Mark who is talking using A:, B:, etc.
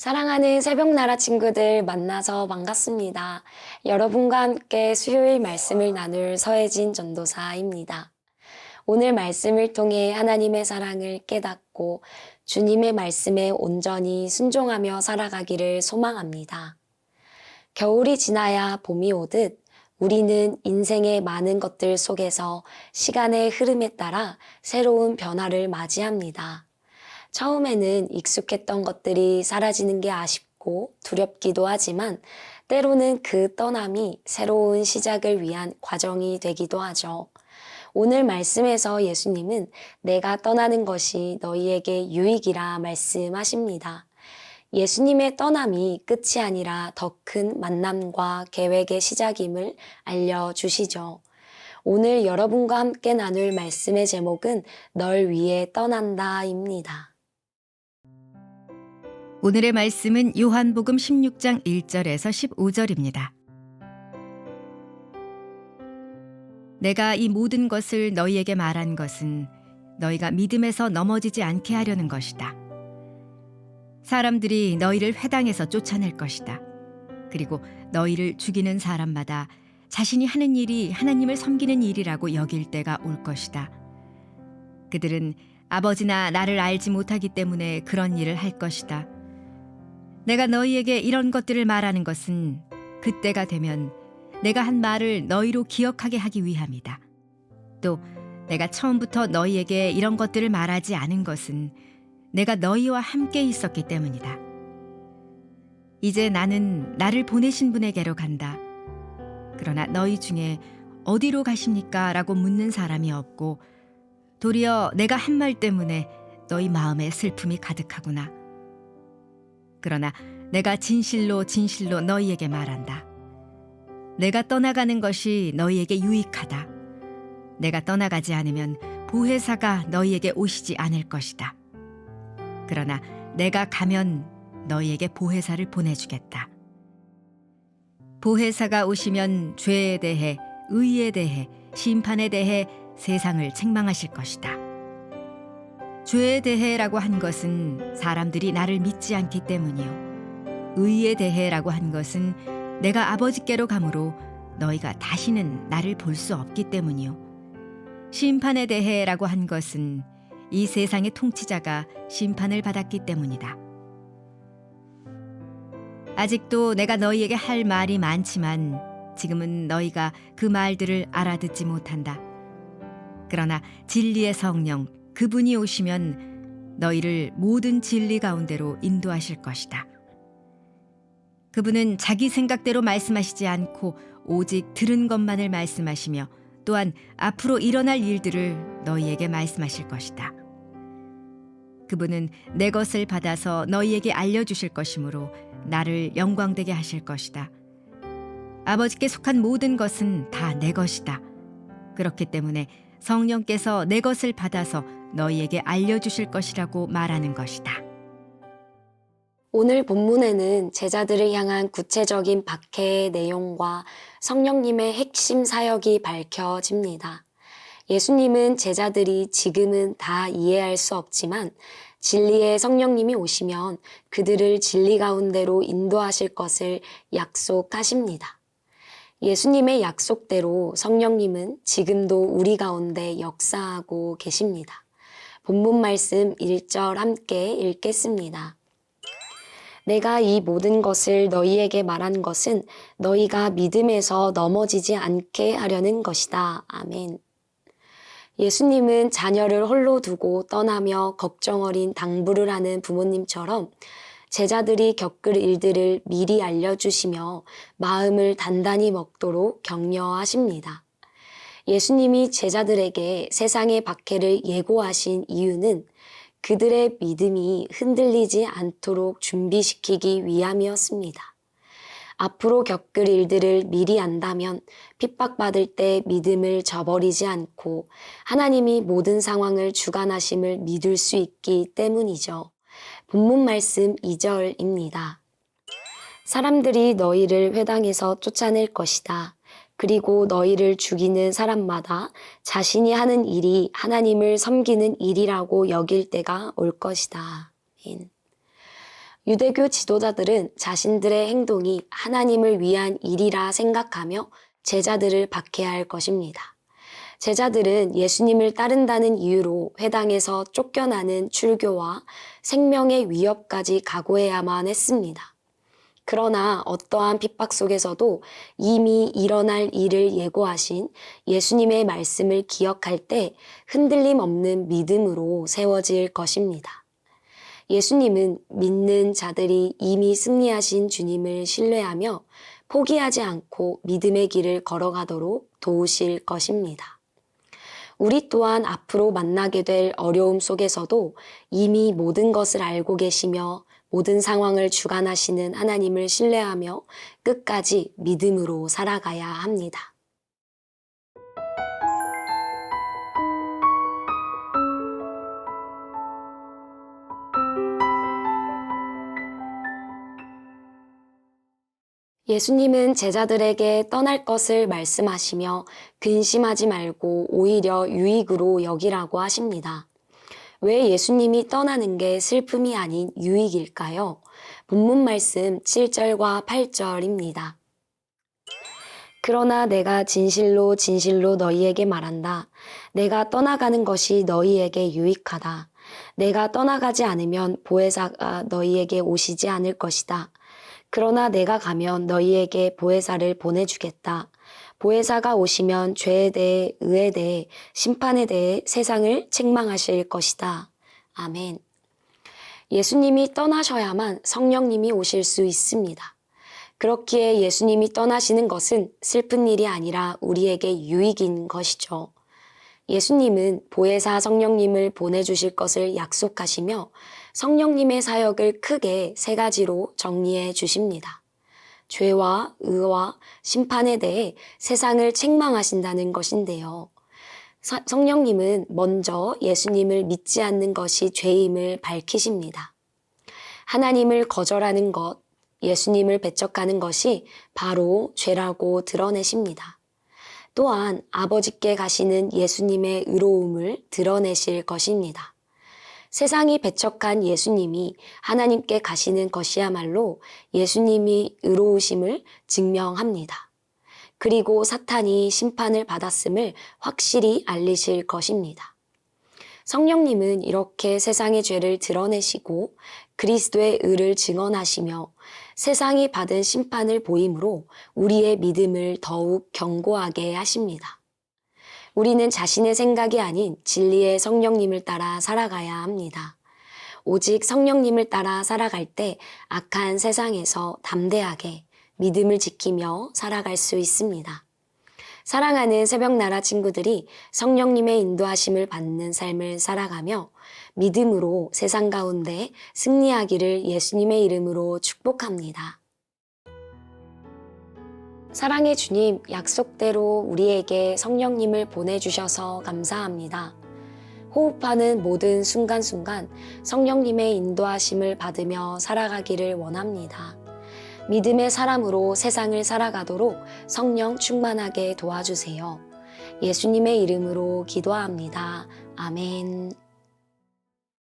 A: 사랑하는 새벽나라 친구들 만나서 반갑습니다. 여러분과 함께 수요일 말씀을 나눌 서혜진 전도사입니다. 오늘 말씀을 통해 하나님의 사랑을 깨닫고 주님의 말씀에 온전히 순종하며 살아가기를 소망합니다. 겨울이 지나야 봄이 오듯 우리는 인생의 많은 것들 속에서 시간의 흐름에 따라 새로운 변화를 맞이합니다. 처음에는 익숙했던 것들이 사라지는 게 아쉽고 두렵기도 하지만 때로는 그 떠남이 새로운 시작을 위한 과정이 되기도 하죠. 오늘 말씀에서 예수님은 내가 떠나는 것이 너희에게 유익이라 말씀하십니다. 예수님의 떠남이 끝이 아니라 더 큰 만남과 계획의 시작임을 알려주시죠. 오늘 여러분과 함께 나눌 말씀의 제목은 널 위해 떠난다입니다.
B: 오늘의 말씀은 요한복음 16장 1절에서 15절입니다. 내가 이 모든 것을 너희에게 말한 것은 너희가 믿음에서 넘어지지 않게 하려는 것이다. 사람들이 너희를 회당에서 쫓아낼 것이다. 그리고 너희를 죽이는 사람마다 자신이 하는 일이 하나님을 섬기는 일이라고 여길 때가 올 것이다. 그들은 아버지나 나를 알지 못하기 때문에 그런 일을 할 것이다. 내가 너희에게 이런 것들을 말하는 것은 그때가 되면 내가 한 말을 너희로 기억하게 하기 위함이다. 또 내가 처음부터 너희에게 이런 것들을 말하지 않은 것은 내가 너희와 함께 있었기 때문이다. 이제 나는 나를 보내신 분에게로 간다. 그러나 너희 중에 어디로 가십니까? 라고 묻는 사람이 없고 도리어 내가 한 말 때문에 너희 마음에 슬픔이 가득하구나. 그러나 내가 진실로 진실로 너희에게 말한다. 내가 떠나가는 것이 너희에게 유익하다. 내가 떠나가지 않으면 보혜사가 너희에게 오시지 않을 것이다. 그러나 내가 가면 너희에게 보혜사를 보내주겠다. 보혜사가 오시면 죄에 대해, 의에 대해, 심판에 대해 세상을 책망하실 것이다. 죄에 대해라고 한 것은 사람들이 나를 믿지 않기 때문이요. 의에 대해라고 한 것은 내가 아버지께로 가므로 너희가 다시는 나를 볼 수 없기 때문이요. 심판에 대해라고 한 것은 이 세상의 통치자가 심판을 받았기 때문이다. 아직도 내가 너희에게 할 말이 많지만 지금은 너희가 그 말들을 알아듣지 못한다. 그러나 진리의 성령, 그분이 오시면 너희를 모든 진리 가운데로 인도하실 것이다. 그분은 자기 생각대로 말씀하시지 않고 오직 들은 것만을 말씀하시며 또한 앞으로 일어날 일들을 너희에게 말씀하실 것이다. 그분은 내 것을 받아서 너희에게 알려주실 것이므로 나를 영광되게 하실 것이다. 아버지께 속한 모든 것은 다 내 것이다. 그렇기 때문에 성령께서 내 것을 받아서 너희에게 알려주실 것이라고 말하는 것이다.
A: 오늘 본문에는 제자들을 향한 구체적인 박해의 내용과 성령님의 핵심 사역이 밝혀집니다. 예수님은 제자들이 지금은 다 이해할 수 없지만 진리의 성령님이 오시면 그들을 진리 가운데로 인도하실 것을 약속하십니다. 예수님의 약속대로 성령님은 지금도 우리 가운데 역사하고 계십니다. 본문 말씀 1절 함께 읽겠습니다. 내가 이 모든 것을 너희에게 말한 것은 너희가 믿음에서 넘어지지 않게 하려는 것이다. 아멘. 예수님은 자녀를 홀로 두고 떠나며 걱정 어린 당부를 하는 부모님처럼 제자들이 겪을 일들을 미리 알려주시며 마음을 단단히 먹도록 격려하십니다. 예수님이 제자들에게 세상의 박해를 예고하신 이유는 그들의 믿음이 흔들리지 않도록 준비시키기 위함이었습니다. 앞으로 겪을 일들을 미리 안다면 핍박받을 때 믿음을 저버리지 않고 하나님이 모든 상황을 주관하심을 믿을 수 있기 때문이죠. 본문 말씀 2절입니다. 사람들이 너희를 회당에서 쫓아낼 것이다. 그리고 너희를 죽이는 사람마다 자신이 하는 일이 하나님을 섬기는 일이라고 여길 때가 올 것이다. 유대교 지도자들은 자신들의 행동이 하나님을 위한 일이라 생각하며 제자들을 박해할 것입니다. 제자들은 예수님을 따른다는 이유로 회당에서 쫓겨나는 출교와 생명의 위협까지 각오해야만 했습니다. 그러나 어떠한 핍박 속에서도 이미 일어날 일을 예고하신 예수님의 말씀을 기억할 때 흔들림 없는 믿음으로 세워질 것입니다. 예수님은 믿는 자들이 이미 승리하신 주님을 신뢰하며 포기하지 않고 믿음의 길을 걸어가도록 도우실 것입니다. 우리 또한 앞으로 만나게 될 어려움 속에서도 이미 모든 것을 알고 계시며 모든 상황을 주관하시는 하나님을 신뢰하며 끝까지 믿음으로 살아가야 합니다. 예수님은 제자들에게 떠날 것을 말씀하시며 근심하지 말고 오히려 유익으로 여기라고 하십니다. 왜 예수님이 떠나는 게 슬픔이 아닌 유익일까요? 본문 말씀 7절과 8절입니다. 그러나 내가 진실로 진실로 너희에게 말한다. 내가 떠나가는 것이 너희에게 유익하다. 내가 떠나가지 않으면 보혜사가 너희에게 오시지 않을 것이다. 그러나 내가 가면 너희에게 보혜사를 보내주겠다. 보혜사가 오시면 죄에 대해, 의에 대해, 심판에 대해 세상을 책망하실 것이다. 아멘. 예수님이 떠나셔야만 성령님이 오실 수 있습니다. 그렇기에 예수님이 떠나시는 것은 슬픈 일이 아니라 우리에게 유익인 것이죠. 예수님은 보혜사 성령님을 보내주실 것을 약속하시며 성령님의 사역을 크게 세 가지로 정리해 주십니다. 죄와 의와 심판에 대해 세상을 책망하신다는 것인데요. 성령님은 먼저 예수님을 믿지 않는 것이 죄임을 밝히십니다. 하나님을 거절하는 것, 예수님을 배척하는 것이 바로 죄라고 드러내십니다. 또한 아버지께 가시는 예수님의 의로움을 드러내실 것입니다. 세상이 배척한 예수님이 하나님께 가시는 것이야말로 예수님이 의로우심을 증명합니다. 그리고 사탄이 심판을 받았음을 확실히 알리실 것입니다. 성령님은 이렇게 세상의 죄를 드러내시고 그리스도의 의를 증언하시며 세상이 받은 심판을 보임으로 우리의 믿음을 더욱 견고하게 하십니다. 우리는 자신의 생각이 아닌 진리의 성령님을 따라 살아가야 합니다. 오직 성령님을 따라 살아갈 때 악한 세상에서 담대하게 믿음을 지키며 살아갈 수 있습니다. 사랑하는 새벽나라 친구들이 성령님의 인도하심을 받는 삶을 살아가며 믿음으로 세상 가운데 승리하기를 예수님의 이름으로 축복합니다. 사랑의 주님, 약속대로 우리에게 성령님을 보내주셔서 감사합니다. 호흡하는 모든 순간순간 성령님의 인도하심을 받으며 살아가기를 원합니다. 믿음의 사람으로 세상을 살아가도록 성령 충만하게 도와주세요. 예수님의 이름으로 기도합니다. 아멘.